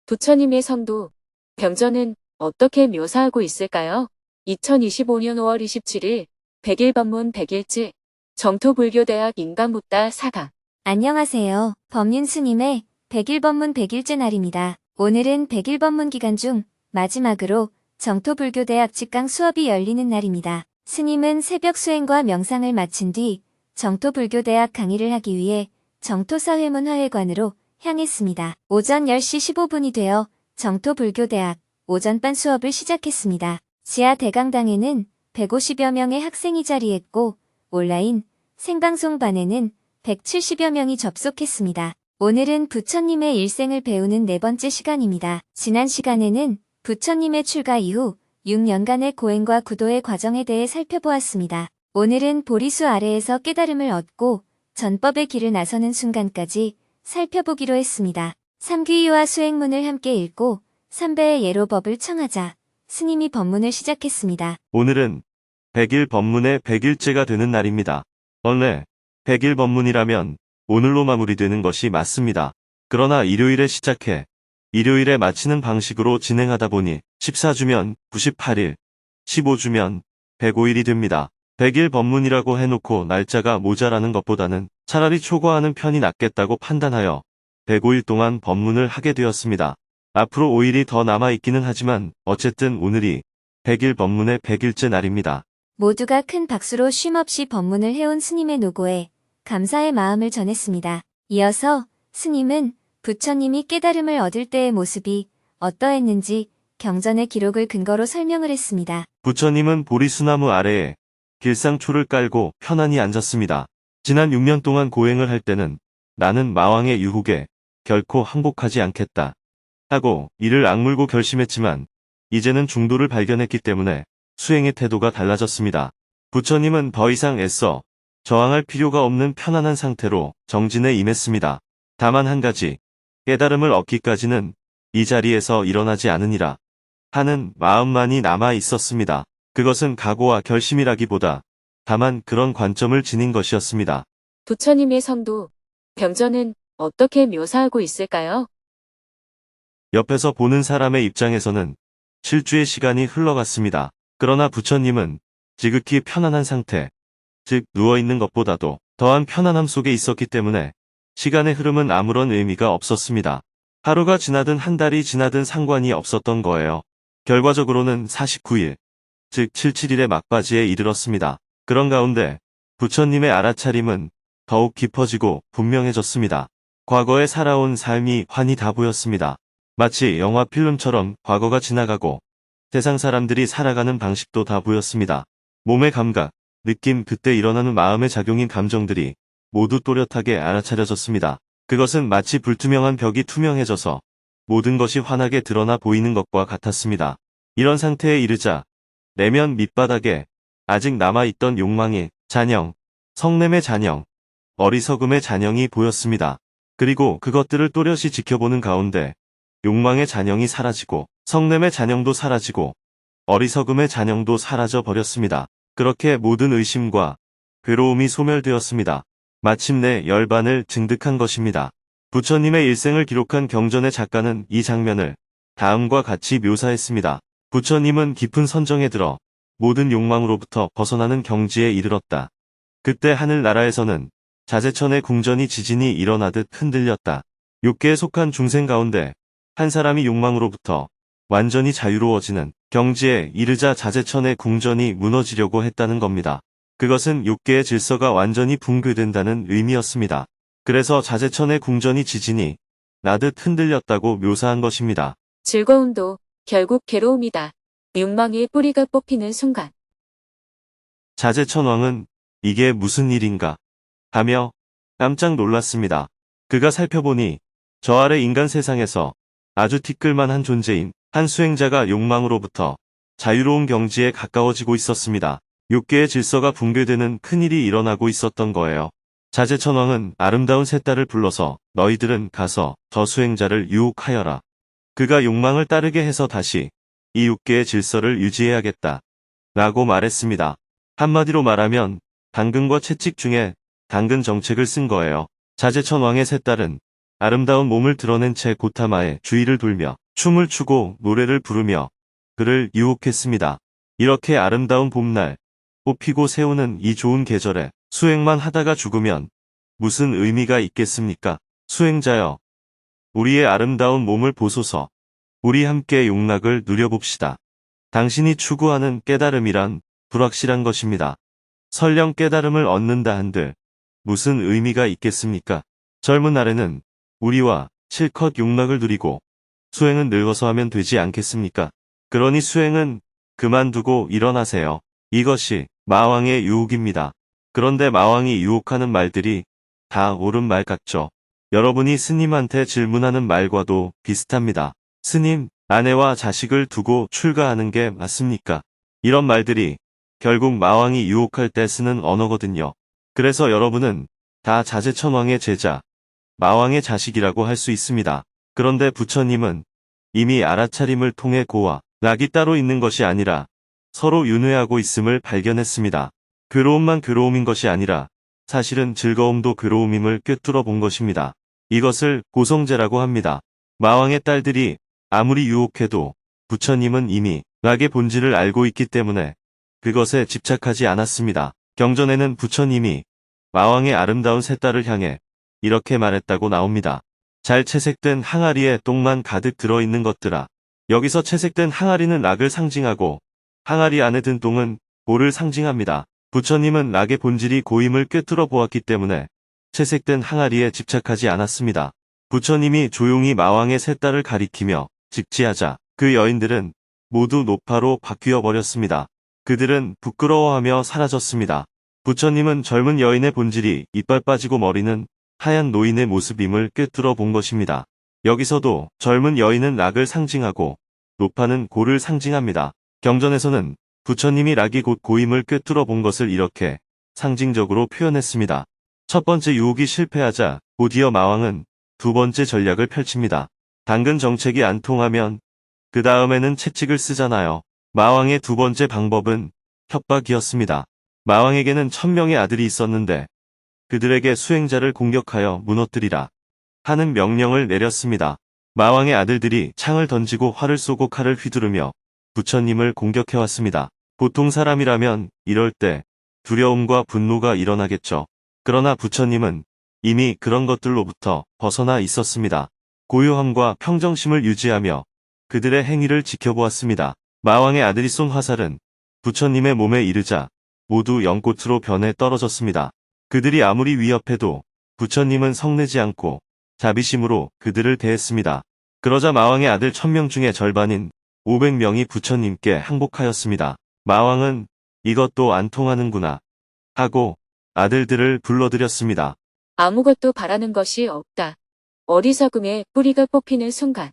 부처님의 성도, 병전은 어떻게 묘사하고 있을까요? 2025년 5월 27일, 100일 법문 100일째, 정토불교대학 인간묻다 4강. 안녕하세요. 법륜 스님의 100일 법문 100일째 날입니다. 오늘은 100일 법문 기간 중 마지막으로 정토불교대학 직강 수업이 열리는 날입니다. 스님은 새벽 수행과 명상을 마친 뒤 정토불교대학 강의를 하기 위해 정토사회문화회관으로 향했습니다. 오전 10시 15분이 되어 정토불교대학 오전반 수업을 시작했습니다. 지하 대강당에는 150여 명의 학생이 자리했고 온라인 생방송반에는 170여 명이 접속했습니다. 오늘은 부처님의 일생을 배우는 네 번째 시간입니다. 지난 시간에는 부처님의 출가 이후 6년간의 고행과 구도의 과정에 대해 살펴보았습니다. 오늘은 보리수 아래에서 깨달음을 얻고 전법의 길을 나서는 순간까지 살펴보기로 했습니다. 삼귀유와 수행문을 함께 읽고 3배의 예로 법을 청하자 스님이 법문을 시작했습니다. 오늘은 100일 법문의 100일째가 되는 날입니다. 원래 100일 법문이라면 오늘로 마무리되는 것이 맞습니다. 그러나 일요일에 시작해 일요일에 마치는 방식으로 진행하다 보니 14주면 98일, 15주면 105일이 됩니다. 100일 법문이라고 해놓고 날짜가 모자라는 것보다는 차라리 초과하는 편이 낫겠다고 판단하여 105일 동안 법문을 하게 되었습니다. 앞으로 5일이 더 남아있기는 하지만 어쨌든 오늘이 100일 법문의 100일째 날입니다. 모두가 큰 박수로 쉼없이 법문을 해온 스님의 노고에 감사의 마음을 전했습니다. 이어서 스님은 부처님이 깨달음을 얻을 때의 모습이 어떠했는지 경전의 기록을 근거로 설명을 했습니다. 부처님은 보리수나무 아래에 길상초를 깔고 편안히 앉았습니다. 지난 6년 동안 고행을 할 때는 나는 마왕의 유혹에 결코 항복하지 않겠다 하고 이를 악물고 결심했지만 이제는 중도를 발견했기 때문에 수행의 태도가 달라졌습니다. 부처님은 더 이상 애써 저항할 필요가 없는 편안한 상태로 정진에 임했습니다. 다만 한 가지, 깨달음을 얻기까지는 이 자리에서 일어나지 않으니라 하는 마음만이 남아 있었습니다. 그것은 각오와 결심이라기보다 다만 그런 관점을 지닌 것이었습니다. 부처님의 성도, 병전은 어떻게 묘사하고 있을까요? 옆에서 보는 사람의 입장에서는 실주의 시간이 흘러갔습니다. 그러나 부처님은 지극히 편안한 상태, 즉 누워있는 것보다도 더한 편안함 속에 있었기 때문에 시간의 흐름은 아무런 의미가 없었습니다. 하루가 지나든 한 달이 지나든 상관이 없었던 거예요. 결과적으로는 49일, 즉 77일의 막바지에 이르렀습니다. 그런 가운데 부처님의 알아차림은 더욱 깊어지고 분명해졌습니다. 과거에 살아온 삶이 환히 다 보였습니다. 마치 영화 필름처럼 과거가 지나가고 세상 사람들이 살아가는 방식도 다 보였습니다. 몸의 감각, 느낌, 그때 일어나는 마음의 작용인 감정들이 모두 또렷하게 알아차려졌습니다. 그것은 마치 불투명한 벽이 투명해져서 모든 것이 환하게 드러나 보이는 것과 같았습니다. 이런 상태에 이르자 내면 밑바닥에 아직 남아있던 욕망의 잔영, 성냄의 잔영, 어리석음의 잔영이 보였습니다. 그리고 그것들을 또렷이 지켜보는 가운데 욕망의 잔영이 사라지고 성냄의 잔영도 사라지고 어리석음의 잔영도 사라져 버렸습니다. 그렇게 모든 의심과 괴로움이 소멸되었습니다. 마침내 열반을 증득한 것입니다. 부처님의 일생을 기록한 경전의 작가는 이 장면을 다음과 같이 묘사했습니다. 부처님은 깊은 선정에 들어 모든 욕망으로부터 벗어나는 경지에 이르렀다. 그때 하늘나라에서는 자재천의 궁전이 지진이 일어나듯 흔들렸다. 6계에 속한 중생 가운데 한 사람이 욕망으로부터 완전히 자유로워지는 경지에 이르자 자재천의 궁전이 무너지려고 했다는 겁니다. 그것은 6계의 질서가 완전히 붕괴된다는 의미였습니다. 그래서 자재천의 궁전이 지진이 나듯 흔들렸다고 묘사한 것입니다. 즐거움도 결국 괴로움이다. 욕망의 뿌리가 뽑히는 순간. 자재천왕은 이게 무슨 일인가 하며 깜짝 놀랐습니다. 그가 살펴보니 저 아래 인간 세상에서 아주 티끌만한 존재인 한 수행자가 욕망으로부터 자유로운 경지에 가까워지고 있었습니다. 6계의 질서가 붕괴되는 큰일이 일어나고 있었던 거예요. 자재천왕은 아름다운 세 딸을 불러서 너희들은 가서 저 수행자를 유혹하여라 그가 욕망을 따르게 해서 다시 이 6개의 질서를 유지해야겠다. 라고 말했습니다. 한마디로 말하면 당근과 채찍 중에 당근 정책을 쓴 거예요. 자제천왕의 세 딸은 아름다운 몸을 드러낸 채 고타마의 주위를 돌며 춤을 추고 노래를 부르며 그를 유혹했습니다. 이렇게 아름다운 봄날, 꽃 피고 새우는 이 좋은 계절에 수행만 하다가 죽으면 무슨 의미가 있겠습니까? 수행자여, 우리의 아름다운 몸을 보소서. 우리 함께 용락을 누려봅시다. 당신이 추구하는 깨달음이란 불확실한 것입니다. 설령 깨달음을 얻는다 한들 무슨 의미가 있겠습니까? 젊은 날에는 우리와 실컷 용락을 누리고 수행은 늙어서 하면 되지 않겠습니까? 그러니 수행은 그만두고 일어나세요. 이것이 마왕의 유혹입니다. 그런데 마왕이 유혹하는 말들이 다 옳은 말 같죠? 여러분이 스님한테 질문하는 말과도 비슷합니다. 스님, 아내와 자식을 두고 출가하는 게 맞습니까? 이런 말들이 결국 마왕이 유혹할 때 쓰는 언어거든요. 그래서 여러분은 다 자제천왕의 제자, 마왕의 자식이라고 할 수 있습니다. 그런데 부처님은 이미 알아차림을 통해 고와 낙이 따로 있는 것이 아니라 서로 윤회하고 있음을 발견했습니다. 괴로움만 괴로움인 것이 아니라 사실은 즐거움도 괴로움임을 꿰뚫어 본 것입니다. 이것을 고성제라고 합니다. 마왕의 딸들이 아무리 유혹해도 부처님은 이미 낙의 본질을 알고 있기 때문에 그것에 집착하지 않았습니다. 경전에는 부처님이 마왕의 아름다운 세 딸을 향해 이렇게 말했다고 나옵니다. 잘 채색된 항아리에 똥만 가득 들어있는 것들아. 여기서 채색된 항아리는 낙을 상징하고 항아리 안에 든 똥은 고를 상징합니다. 부처님은 낙의 본질이 고임을 꿰뚫어 보았기 때문에 채색된 항아리에 집착하지 않았습니다. 부처님이 조용히 마왕의 세 딸을 가리키며 직지하자 그 여인들은 모두 노파로 바뀌어 버렸습니다. 그들은 부끄러워하며 사라졌습니다. 부처님은 젊은 여인의 본질이 이빨 빠지고 머리는 하얀 노인의 모습임을 꿰뚫어 본 것입니다. 여기서도 젊은 여인은 낙을 상징하고 노파는 고를 상징합니다. 경전에서는 부처님이 낙이 곧 고임을 꿰뚫어 본 것을 이렇게 상징적으로 표현했습니다. 첫 번째 유혹이 실패하자 곧이어 마왕은 두 번째 전략을 펼칩니다. 당근 정책이 안 통하면 그 다음에는 채찍을 쓰잖아요. 마왕의 두 번째 방법은 협박이었습니다. 마왕에게는 1000명의 아들이 있었는데 그들에게 수행자를 공격하여 무너뜨리라 하는 명령을 내렸습니다. 마왕의 아들들이 창을 던지고 활을 쏘고 칼을 휘두르며 부처님을 공격해왔습니다. 보통 사람이라면 이럴 때 두려움과 분노가 일어나겠죠. 그러나 부처님은 이미 그런 것들로부터 벗어나 있었습니다. 고요함과 평정심을 유지하며 그들의 행위를 지켜보았습니다. 마왕의 아들이 쏜 화살은 부처님의 몸에 이르자 모두 연꽃으로 변해 떨어졌습니다. 그들이 아무리 위협해도 부처님은 성내지 않고 자비심으로 그들을 대했습니다. 그러자 마왕의 아들 1000명 중에 절반인 500명이 부처님께 항복하였습니다. 마왕은 이것도 안 통하는구나 하고 아들들을 불러들였습니다. 아무것도 바라는 것이 없다. 어리석음의 뿌리가 뽑히는 순간.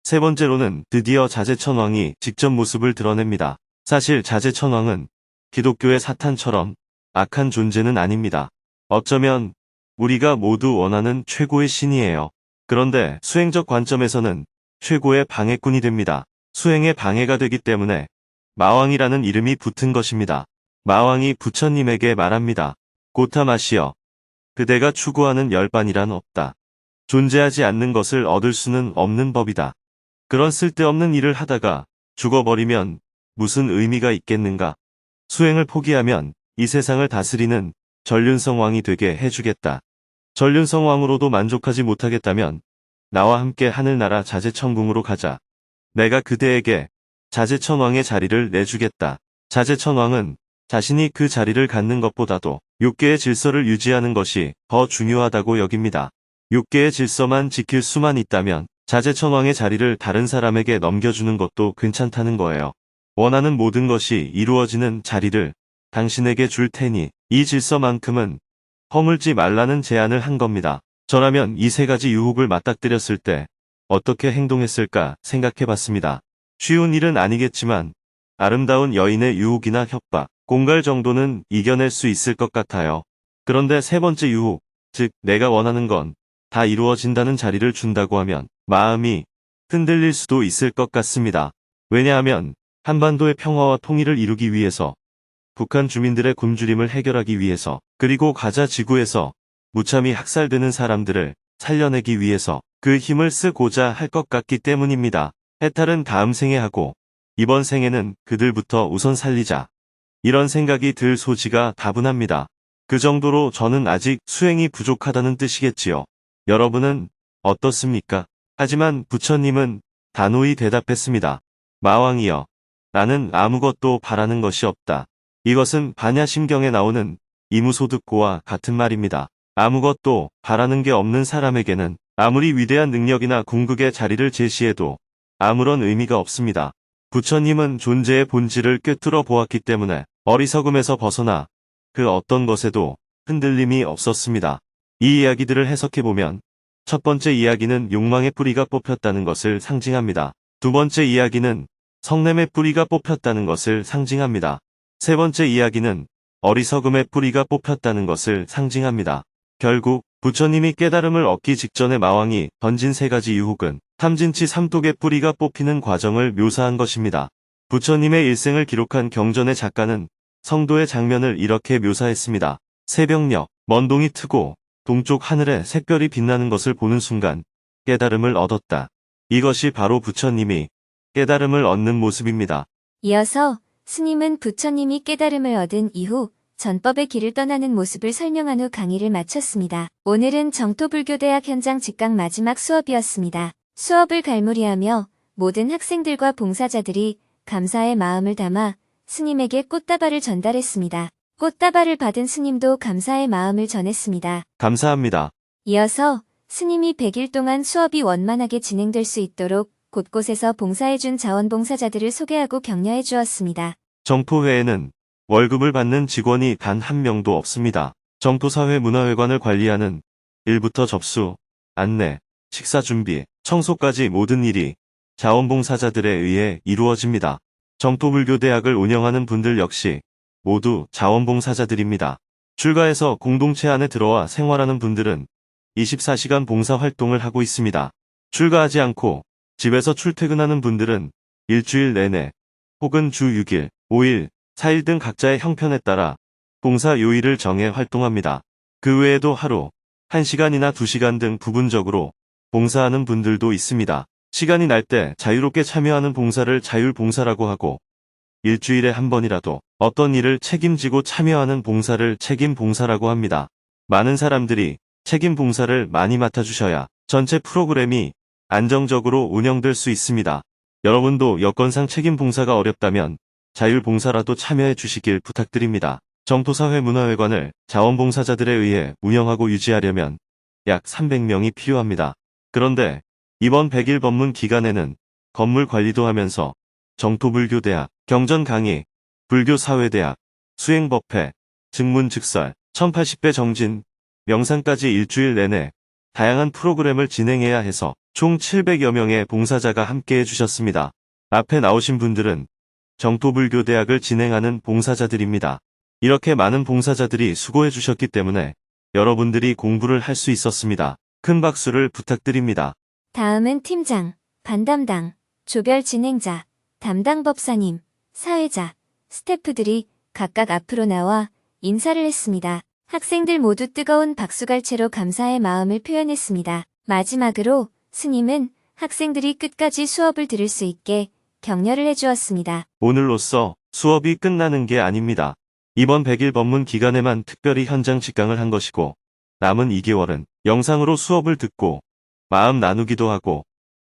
세 번째로는 드디어 자제천왕이 직접 모습을 드러냅니다. 사실 자제천왕은 기독교의 사탄처럼 악한 존재는 아닙니다. 어쩌면 우리가 모두 원하는 최고의 신이에요. 그런데 수행적 관점에서는 최고의 방해꾼이 됩니다. 수행에 방해가 되기 때문에 마왕이라는 이름이 붙은 것입니다. 마왕이 부처님에게 말합니다. 고타마시여, 그대가 추구하는 열반이란 없다. 존재하지 않는 것을 얻을 수는 없는 법이다. 그런 쓸데없는 일을 하다가 죽어버리면 무슨 의미가 있겠는가? 수행을 포기하면 이 세상을 다스리는 전륜성 왕이 되게 해주겠다. 전륜성 왕으로도 만족하지 못하겠다면 나와 함께 하늘나라 자제천궁으로 가자. 내가 그대에게 자제천왕의 자리를 내주겠다. 자제천왕은 자신이 그 자리를 갖는 것보다도 6개의 질서를 유지하는 것이 더 중요하다고 여깁니다. 6개의 질서만 지킬 수만 있다면 자제천왕의 자리를 다른 사람에게 넘겨주는 것도 괜찮다는 거예요. 원하는 모든 것이 이루어지는 자리를 당신에게 줄 테니 이 질서만큼은 허물지 말라는 제안을 한 겁니다. 저라면 이 세 가지 유혹을 맞닥뜨렸을 때 어떻게 행동했을까 생각해봤습니다. 쉬운 일은 아니겠지만 아름다운 여인의 유혹이나 협박, 공갈 정도는 이겨낼 수 있을 것 같아요. 그런데 세 번째 유혹, 즉 내가 원하는 건 다 이루어진다는 자리를 준다고 하면 마음이 흔들릴 수도 있을 것 같습니다. 왜냐하면 한반도의 평화와 통일을 이루기 위해서, 북한 주민들의 굶주림을 해결하기 위해서, 그리고 가자 지구에서 무참히 학살되는 사람들을 살려내기 위해서 그 힘을 쓰고자 할 것 같기 때문입니다. 해탈은 다음 생에 하고 이번 생에는 그들부터 우선 살리자. 이런 생각이 들 소지가 다분합니다. 그 정도로 저는 아직 수행이 부족하다는 뜻이겠지요. 여러분은 어떻습니까? 하지만 부처님은 단호히 대답했습니다. 마왕이여, 나는 아무것도 바라는 것이 없다. 이것은 반야심경에 나오는 이무소득고와 같은 말입니다. 아무것도 바라는 게 없는 사람에게는 아무리 위대한 능력이나 궁극의 자리를 제시해도 아무런 의미가 없습니다. 부처님은 존재의 본질을 꿰뚫어 보았기 때문에 어리석음에서 벗어나 그 어떤 것에도 흔들림이 없었습니다. 이 이야기들을 해석해보면 첫 번째 이야기는 욕망의 뿌리가 뽑혔다는 것을 상징합니다. 두 번째 이야기는 성냄의 뿌리가 뽑혔다는 것을 상징합니다. 세 번째 이야기는 어리석음의 뿌리가 뽑혔다는 것을 상징합니다. 결국 부처님이 깨달음을 얻기 직전에 마왕이 던진 세 가지 유혹은 탐진치 삼독의 뿌리가 뽑히는 과정을 묘사한 것입니다. 부처님의 일생을 기록한 경전의 작가는 성도의 장면을 이렇게 묘사했습니다. 새벽녘, 먼 동이 트고 동쪽 하늘에 샛별이 빛나는 것을 보는 순간 깨달음을 얻었다. 이것이 바로 부처님이 깨달음을 얻는 모습입니다. 이어서 스님은 부처님이 깨달음을 얻은 이후 전법의 길을 떠나는 모습을 설명한 후 강의를 마쳤습니다. 오늘은 정토불교대학 현장 직강 마지막 수업이었습니다. 수업을 갈무리하며 모든 학생들과 봉사자들이 감사의 마음을 담아 스님에게 꽃다발을 전달했습니다. 꽃다발을 받은 스님도 감사의 마음을 전했습니다. 감사합니다. 이어서 스님이 100일 동안 수업이 원만하게 진행될 수 있도록 곳곳에서 봉사해준 자원봉사자들을 소개하고 격려해 주었습니다. 정토회에는 월급을 받는 직원이 단 한 명도 없습니다. 정토사회 문화회관을 관리하는 일부터 접수, 안내, 식사 준비, 청소까지 모든 일이 자원봉사자들에 의해 이루어집니다. 정토불교대학을 운영하는 분들 역시 모두 자원봉사자들입니다. 출가해서 공동체 안에 들어와 생활하는 분들은 24시간 봉사활동을 하고 있습니다. 출가하지 않고 집에서 출퇴근하는 분들은 일주일 내내 혹은 주 6일, 5일, 4일 등 각자의 형편에 따라 봉사 요일을 정해 활동합니다. 그 외에도 하루 1시간이나 2시간 등 부분적으로 봉사하는 분들도 있습니다. 시간이 날 때 자유롭게 참여하는 봉사를 자율봉사라고 하고 일주일에 한 번이라도 어떤 일을 책임지고 참여하는 봉사를 책임봉사라고 합니다. 많은 사람들이 책임봉사를 많이 맡아주셔야 전체 프로그램이 안정적으로 운영될 수 있습니다. 여러분도 여건상 책임봉사가 어렵다면 자율봉사라도 참여해 주시길 부탁드립니다. 정토사회 문화회관을 자원봉사자들에 의해 운영하고 유지하려면 약 300명이 필요합니다. 그런데 이번 100일 법문 기간에는 건물 관리도 하면서 정토불교대학, 경전강의, 불교사회대학, 수행법회, 증문즉설, 1080배 정진, 명상까지 일주일 내내 다양한 프로그램을 진행해야 해서 총 700여 명의 봉사자가 함께해 주셨습니다. 앞에 나오신 분들은 정토불교대학을 진행하는 봉사자들입니다. 이렇게 많은 봉사자들이 수고해 주셨기 때문에 여러분들이 공부를 할 수 있었습니다. 큰 박수를 부탁드립니다. 다음은 팀장, 반담당, 조별 진행자, 담당 법사님, 사회자, 스태프들이 각각 앞으로 나와 인사를 했습니다. 학생들 모두 뜨거운 박수갈채로 감사의 마음을 표현했습니다. 마지막으로 스님은 학생들이 끝까지 수업을 들을 수 있게 격려를 해주었습니다. 오늘로써 수업이 끝나는 게 아닙니다. 이번 100일 법문 기간에만 특별히 현장 직강을 한 것이고 남은 2개월은 영상으로 수업을 듣고 마음 나누기도 하고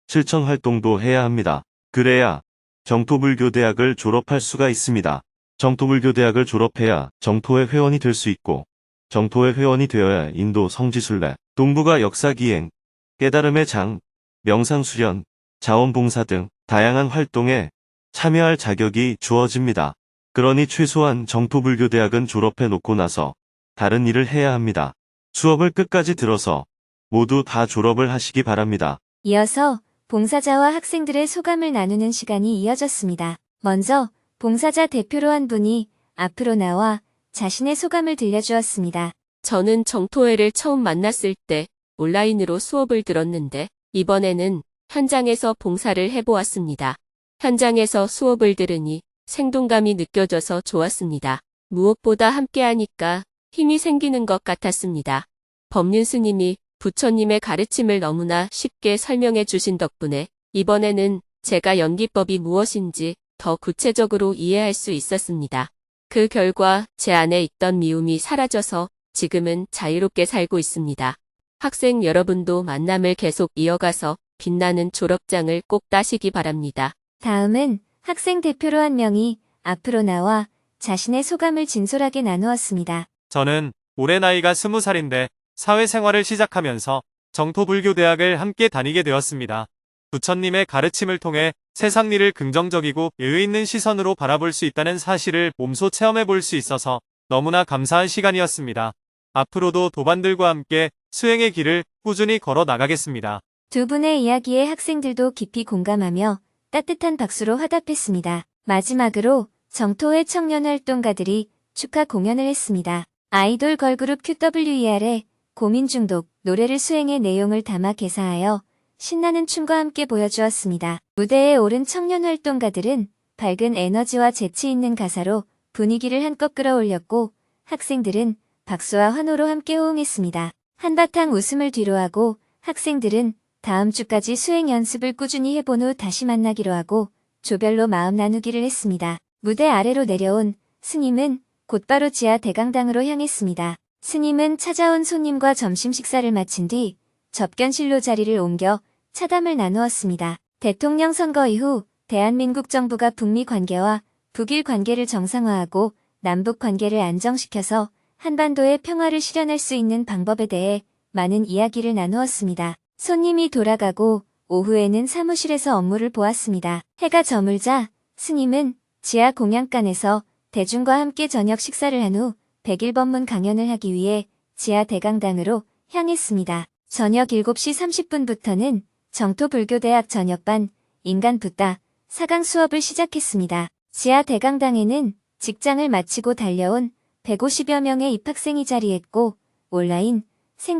실천 활동도 해야 합니다. 그래야 정토불교대학을 졸업할 수가 있습니다. 정토불교대학을 졸업해야 정토회 회원이 될 수 있고 정토회 회원이 되어야 인도 성지순례, 동북아 역사기행, 깨달음의 장, 명상수련, 자원봉사 등 다양한 활동에 참여할 자격이 주어집니다. 그러니 최소한 정토불교대학은 졸업해 놓고 나서 다른 일을 해야 합니다. 수업을 끝까지 들어서 모두 다 졸업을 하시기 바랍니다. 이어서 봉사자와 학생들의 소감을 나누는 시간이 이어졌습니다. 먼저 봉사자 대표로 한 분이 앞으로 나와 자신의 소감을 들려주었습니다. 저는 정토회를 처음 만났을 때 온라인으로 수업을 들었는데 이번에는 현장에서 봉사를 해보았습니다. 현장에서 수업을 들으니 생동감이 느껴져서 좋았습니다. 무엇보다 함께하니까 힘이 생기는 것 같았습니다. 법륜 스님이 부처님의 가르침을 너무나 쉽게 설명해 주신 덕분에 이번에는 제가 연기법이 무엇인지 더 구체적으로 이해할 수 있었습니다. 그 결과 제 안에 있던 미움이 사라져서 지금은 자유롭게 살고 있습니다. 학생 여러분도 만남을 계속 이어가서 빛나는 졸업장을 꼭 따시기 바랍니다. 다음은 학생 대표로 한 명이 앞으로 나와 자신의 소감을 진솔하게 나누었습니다. 저는 올해 나이가 20살인데 사회생활을 시작하면서 정토불교대학을 함께 다니게 되었습니다. 부처님의 가르침을 통해 세상 일을 긍정적이고 여유 있는 시선으로 바라볼 수 있다는 사실을 몸소 체험해 볼 수 있어서 너무나 감사한 시간이었습니다. 앞으로도 도반들과 함께 수행의 길을 꾸준히 걸어 나가겠습니다. 두 분의 이야기에 학생들도 깊이 공감하며 따뜻한 박수로 화답했습니다. 마지막으로 정토회 청년활동가들이 축하 공연을 했습니다. 아이돌 걸그룹 QWER의 고민 중독 노래를 수행의 내용을 담아 개사하여 신나는 춤과 함께 보여주었습니다. 무대에 오른 청년활동가들은 밝은 에너지와 재치 있는 가사로 분위기를 한껏 끌어올렸고 학생들은 박수와 환호로 함께 호응했습니다. 한바탕 웃음을 뒤로하고 학생들은 다음 주까지 수행 연습을 꾸준히 해본 후 다시 만나기로 하고 조별로 마음 나누기를 했습니다. 무대 아래로 내려온 스님은 곧바로 지하 대강당으로 향했습니다. 스님은 찾아온 손님과 점심 식사를 마친 뒤 접견실로 자리를 옮겨 차담을 나누었습니다. 대통령 선거 이후 대한민국 정부가 북미 관계와 북일 관계를 정상화하고 남북 관계를 안정시켜서 한반도의 평화를 실현할 수 있는 방법에 대해 많은 이야기를 나누었습니다. 손님이 돌아가고 오후에는 사무실에서 업무를 보았습니다. 해가 저물자 스님은 지하 공양간에서 대중과 함께 저녁 식사를 한 후 101법문 강연을 하기 위해 지하 대강당으로 향했습니다. 저녁 7시 30분부터는 정토불교대학 저녁반 인간붓다 4강 수업을 시작했습니다. 지하 대강당에는 직장을 마치고 달려온 150여 명의 입학생이 자리했고 온라인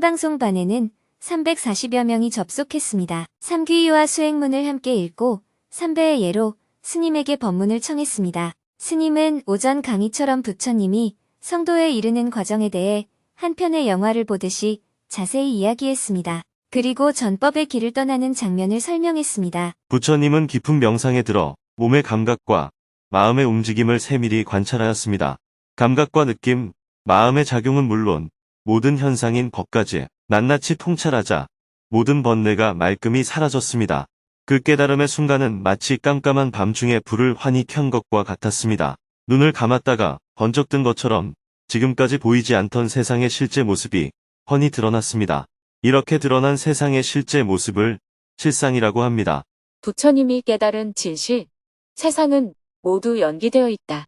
생방송반에는 340여 명이 접속했습니다. 삼귀의와 수행문을 함께 읽고 3배의 예로 스님에게 법문을 청했습니다. 스님은 오전 강의처럼 부처님이 성도에 이르는 과정에 대해 한 편의 영화를 보듯이 자세히 이야기했습니다. 그리고 전법의 길을 떠나는 장면을 설명했습니다. 부처님은 깊은 명상에 들어 몸의 감각과 마음의 움직임을 세밀히 관찰하였습니다. 감각과 느낌, 마음의 작용은 물론 모든 현상인 법까지 낱낱이 통찰하자 모든 번뇌가 말끔히 사라졌습니다. 그 깨달음의 순간은 마치 깜깜한 밤중에 불을 환히 켠 것과 같았습니다. 눈을 감았다가 번쩍 뜬 것처럼 지금까지 보이지 않던 세상의 실제 모습이 훤히 드러났습니다. 이렇게 드러난 세상의 실제 모습을 실상이라고 합니다. 부처님이 깨달은 진실, 세상은 모두 연기되어 있다.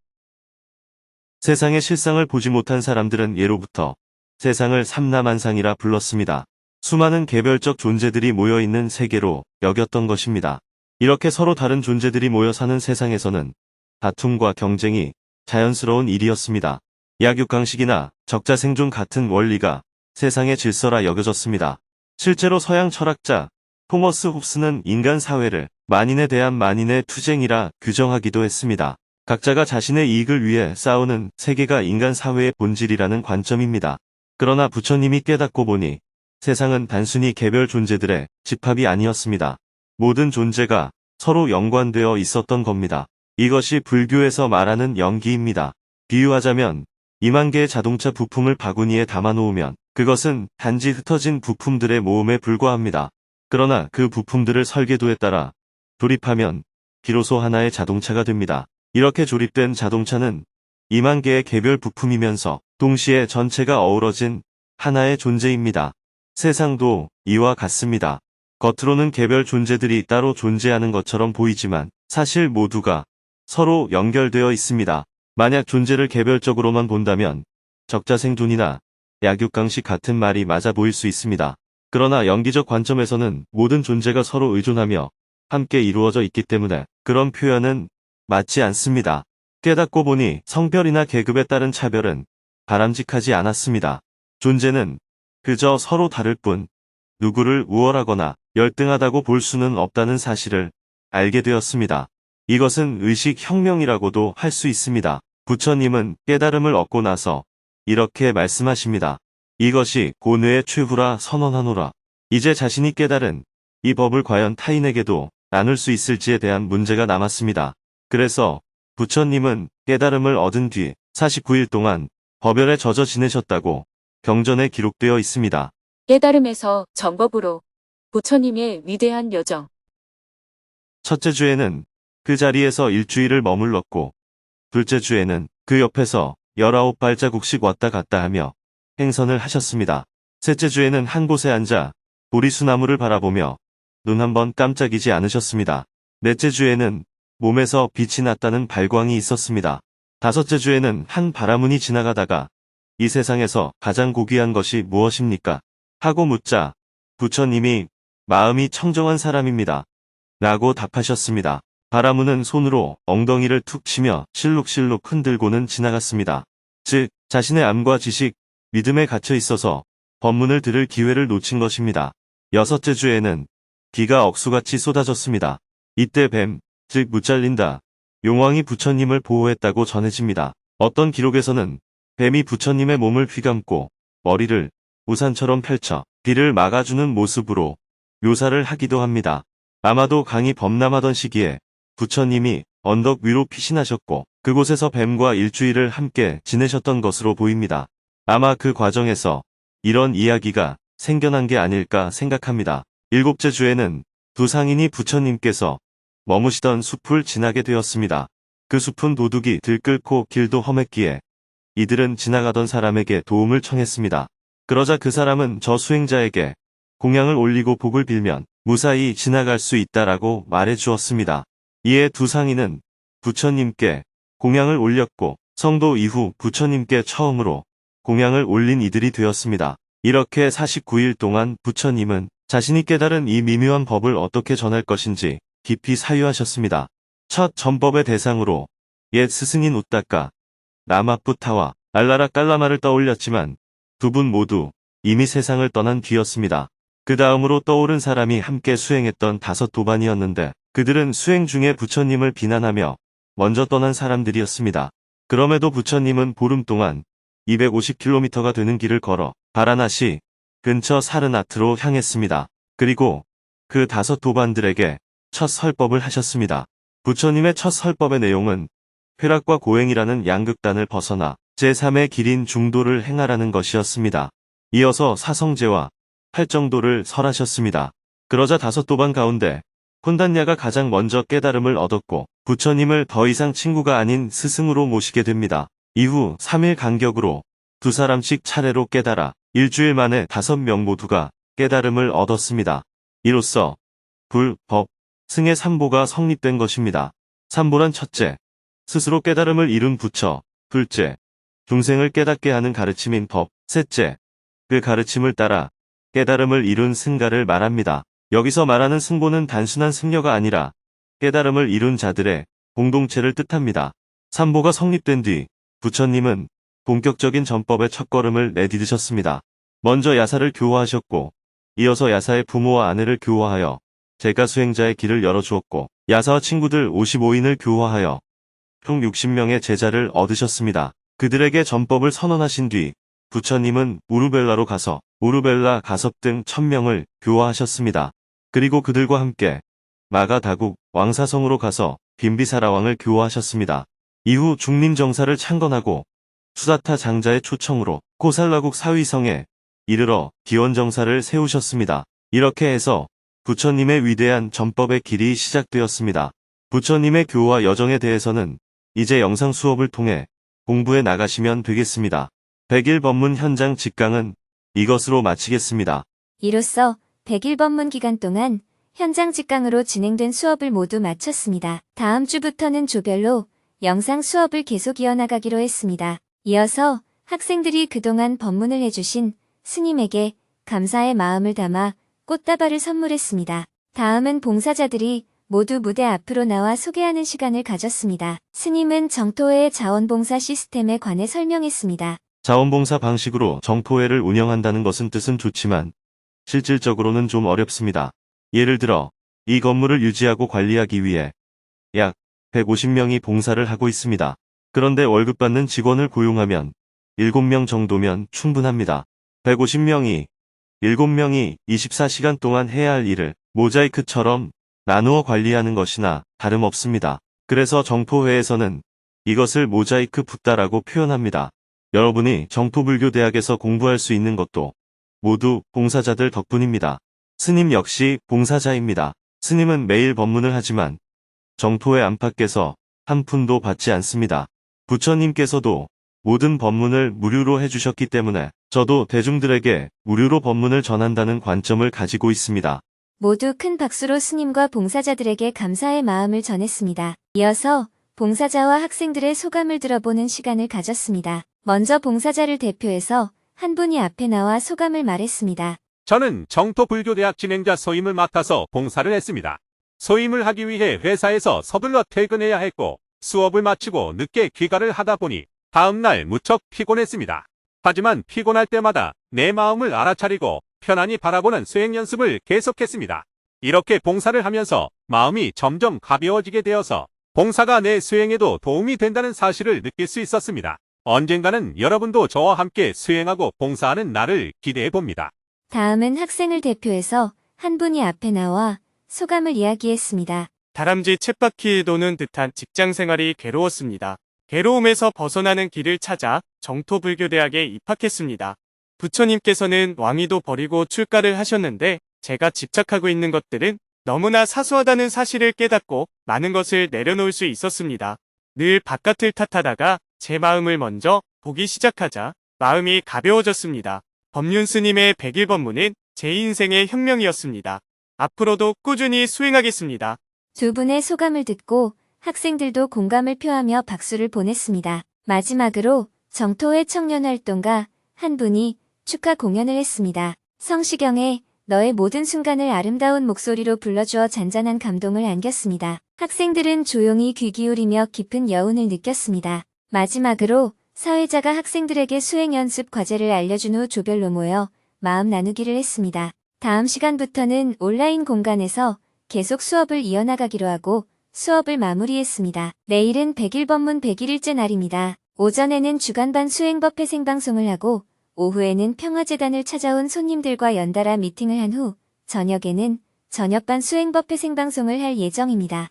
세상의 실상을 보지 못한 사람들은 예로부터 세상을 삼라만상이라 불렀습니다. 수많은 개별적 존재들이 모여있는 세계로 여겼던 것입니다. 이렇게 서로 다른 존재들이 모여 사는 세상에서는 다툼과 경쟁이 자연스러운 일이었습니다. 약육강식이나 적자생존 같은 원리가 세상의 질서라 여겨졌습니다. 실제로 서양 철학자 토머스 홉스는 인간 사회를 만인에 대한 만인의 투쟁이라 규정하기도 했습니다. 각자가 자신의 이익을 위해 싸우는 세계가 인간 사회의 본질이라는 관점입니다. 그러나 부처님이 깨닫고 보니 세상은 단순히 개별 존재들의 집합이 아니었습니다. 모든 존재가 서로 연관되어 있었던 겁니다. 이것이 불교에서 말하는 연기입니다. 비유하자면 2만 개의 자동차 부품을 바구니에 담아놓으면 그것은 단지 흩어진 부품들의 모음에 불과합니다. 그러나 그 부품들을 설계도에 따라 조립하면 비로소 하나의 자동차가 됩니다. 이렇게 조립된 자동차는 2만 개의 개별 부품이면서 동시에 전체가 어우러진 하나의 존재입니다. 세상도 이와 같습니다. 겉으로는 개별 존재들이 따로 존재하는 것처럼 보이지만 사실 모두가 서로 연결되어 있습니다. 만약 존재를 개별적으로만 본다면 적자생존이나 약육강식 같은 말이 맞아 보일 수 있습니다. 그러나 연기적 관점에서는 모든 존재가 서로 의존하며 함께 이루어져 있기 때문에 그런 표현은 맞지 않습니다. 깨닫고 보니 성별이나 계급에 따른 차별은 바람직하지 않았습니다. 존재는 그저 서로 다를 뿐 누구를 우월하거나 열등하다고 볼 수는 없다는 사실을 알게 되었습니다. 이것은 의식혁명이라고도 할 수 있습니다. 부처님은 깨달음을 얻고 나서 이렇게 말씀하십니다. 이것이 고뇌의 최후라 선언하노라. 이제 자신이 깨달은 이 법을 과연 타인에게도 나눌 수 있을지에 대한 문제가 남았습니다. 그래서 부처님은 깨달음을 얻은 뒤 49일 동안 법열에 젖어 지내셨다고 경전에 기록되어 있습니다. 깨달음에서 정법으로 부처님의 위대한 여정. 첫째 주에는 그 자리에서 일주일을 머물렀고, 둘째 주에는 그 옆에서 19발자국씩 왔다 갔다 하며 행선을 하셨습니다. 셋째 주에는 한 곳에 앉아 보리수나무를 바라보며 눈 한번 깜짝이지 않으셨습니다. 넷째 주에는 몸에서 빛이 났다는 발광이 있었습니다. 다섯째 주에는 한 바라문이 지나가다가 이 세상에서 가장 고귀한 것이 무엇입니까? 하고 묻자 부처님이 마음이 청정한 사람입니다. 라고 답하셨습니다. 바라문은 손으로 엉덩이를 툭 치며 실룩실룩 흔들고는 지나갔습니다. 즉, 자신의 암과 지식, 믿음에 갇혀 있어서 법문을 들을 기회를 놓친 것입니다. 여섯째 주에는 비가 억수같이 쏟아졌습니다. 이때 뱀, 즉 무잘린다, 용왕이 부처님을 보호했다고 전해집니다. 어떤 기록에서는 뱀이 부처님의 몸을 휘감고 머리를 우산처럼 펼쳐 비를 막아주는 모습으로 묘사를 하기도 합니다. 아마도 강이 범람하던 시기에 부처님이 언덕 위로 피신하셨고 그곳에서 뱀과 일주일을 함께 지내셨던 것으로 보입니다. 아마 그 과정에서 이런 이야기가 생겨난 게 아닐까 생각합니다. 일곱째 주에는 두 상인이 부처님께서 머무시던 숲을 지나게 되었습니다. 그 숲은 도둑이 들끓고 길도 험했기에 이들은 지나가던 사람에게 도움을 청했습니다. 그러자 그 사람은 저 수행자에게 공양을 올리고 복을 빌면 무사히 지나갈 수 있다라고 말해 주었습니다. 이에 두 상인은 부처님께 공양을 올렸고 성도 이후 부처님께 처음으로 공양을 올린 이들이 되었습니다. 이렇게 49일 동안 부처님은 자신이 깨달은 이 미묘한 법을 어떻게 전할 것인지 깊이 사유하셨습니다. 첫 전법의 대상으로 옛 스승인 우따까, 라마푸타와 알라라 깔라마를 떠올렸지만 두 분 모두 이미 세상을 떠난 뒤였습니다. 그 다음으로 떠오른 사람이 함께 수행했던 5 도반이었는데 그들은 수행 중에 부처님을 비난하며 먼저 떠난 사람들이었습니다. 그럼에도 부처님은 보름 동안 250km가 되는 길을 걸어 바라나시 근처 사르나트로 향했습니다. 그리고 그 5 도반들에게 첫 설법을 하셨습니다. 부처님의 첫 설법의 내용은 쾌락과 고행이라는 양극단을 벗어나 제3의 길인 중도를 행하라는 것이었습니다. 이어서 사성제와 팔정도를 설하셨습니다. 그러자 5 도반 가운데 혼단야가 가장 먼저 깨달음을 얻었고 부처님을 더 이상 친구가 아닌 스승으로 모시게 됩니다. 이후 3일 간격으로 두 사람씩 차례로 깨달아 일주일 만에 5명 모두가 깨달음을 얻었습니다. 이로써 불, 법, 승의 삼보가 성립된 것입니다. 삼보란 첫째, 스스로 깨달음을 이룬 부처, 둘째, 중생을 깨닫게 하는 가르침인 법, 셋째, 그 가르침을 따라 깨달음을 이룬 승가를 말합니다. 여기서 말하는 승보는 단순한 승려가 아니라 깨달음을 이룬 자들의 공동체를 뜻합니다. 삼보가 성립된 뒤 부처님은 본격적인 전법의 첫걸음을 내디디셨습니다. 먼저 야사를 교화하셨고 이어서 야사의 부모와 아내를 교화하여 제가 수행자의 길을 열어주었고 야사와 친구들 55인을 교화하여 총 60명의 제자를 얻으셨습니다. 그들에게 전법을 선언하신 뒤 부처님은 우르벨라로 가서 우르벨라 가섭 등 1000명을 교화하셨습니다. 그리고 그들과 함께 마가다국 왕사성으로 가서 빈비사라 왕을 교화하셨습니다. 이후 중림정사를 창건하고 수다타 장자의 초청으로 코살라국 사위성에 이르러 기원정사를 세우셨습니다. 이렇게 해서 부처님의 위대한 전법의 길이 시작되었습니다. 부처님의 교화 여정에 대해서는 이제 영상 수업을 통해 공부해 나가시면 되겠습니다. 100일 법문 현장 직강은 이것으로 마치겠습니다. 이로써 100일 법문 기간 동안 현장 직강으로 진행된 수업을 모두 마쳤습니다. 다음 주부터는 조별로 영상 수업을 계속 이어나가기로 했습니다. 이어서 학생들이 그동안 법문을 해주신 스님에게 감사의 마음을 담아 꽃다발을 선물했습니다. 다음은 봉사자들이 모두 무대 앞으로 나와 소개하는 시간을 가졌습니다. 스님은 정토회의 자원봉사 시스템에 관해 설명했습니다. 자원봉사 방식으로 정토회를 운영한다는 것은 뜻은 좋지만 실질적으로는 좀 어렵습니다. 예를 들어 이 건물을 유지하고 관리하기 위해 약 150명이 봉사를 하고 있습니다. 그런데 월급 받는 직원을 고용하면 7명 정도면 충분합니다. 150명이 7명이 24시간 동안 해야 할 일을 모자이크처럼 나누어 관리하는 것이나 다름없습니다. 그래서 정토회에서는 이것을 모자이크 붓다라고 표현합니다. 여러분이 정토불교대학에서 공부할 수 있는 것도 모두 봉사자들 덕분입니다. 스님 역시 봉사자입니다. 스님은 매일 법문을 하지만 정토회 안팎에서 한 푼도 받지 않습니다. 부처님께서도 모든 법문을 무료로 해주셨기 때문에 저도 대중들에게 무료로 법문을 전한다는 관점을 가지고 있습니다. 모두 큰 박수로 스님과 봉사자들에게 감사의 마음을 전했습니다. 이어서 봉사자와 학생들의 소감을 들어보는 시간을 가졌습니다. 먼저 봉사자를 대표해서 한 분이 앞에 나와 소감을 말했습니다. 저는 정토불교대학 진행자 소임을 맡아서 봉사를 했습니다. 소임을 하기 위해 회사에서 서둘러 퇴근해야 했고 수업을 마치고 늦게 귀가를 하다 보니 다음날 무척 피곤했습니다. 하지만 피곤할 때마다 내 마음을 알아차리고 편안히 바라보는 수행 연습을 계속했습니다. 이렇게 봉사를 하면서 마음이 점점 가벼워지게 되어서 봉사가 내 수행에도 도움이 된다는 사실을 느낄 수 있었습니다. 언젠가는 여러분도 저와 함께 수행하고 봉사하는 날을 기대해 봅니다. 다음은 학생을 대표해서 한 분이 앞에 나와 소감을 이야기했습니다. 다람쥐 쳇바퀴 도는 듯한 직장 생활이 괴로웠습니다. 괴로움에서 벗어나는 길을 찾아 정토불교대학에 입학했습니다. 부처님께서는 왕위도 버리고 출가를 하셨는데 제가 집착하고 있는 것들은 너무나 사소하다는 사실을 깨닫고 많은 것을 내려놓을 수 있었습니다. 늘 바깥을 탓하다가 제 마음을 먼저 보기 시작하자 마음이 가벼워졌습니다. 법륜 스님의 100일 법문은 제 인생의 혁명이었습니다. 앞으로도 꾸준히 수행하겠습니다. 두 분의 소감을 듣고 학생들도 공감을 표하며 박수를 보냈습니다. 마지막으로 정토회 청년활동가 한 분이 축하 공연을 했습니다. 성시경의 너의 모든 순간을 아름다운 목소리로 불러주어 잔잔한 감동을 안겼습니다. 학생들은 조용히 귀 기울이며 깊은 여운을 느꼈습니다. 마지막으로 사회자가 학생들에게 수행 연습 과제를 알려준 후 조별로 모여 마음 나누기를 했습니다. 다음 시간부터는 온라인 공간에서 계속 수업을 이어나가기로 하고 수업을 마무리했습니다. 내일은 100일 법문 100일째 날입니다. 오전에는 주간반 수행법회 생방송을 하고 오후에는 평화재단을 찾아온 손님들과 연달아 미팅을 한 후 저녁에는 저녁반 수행법회 생방송을 할 예정입니다.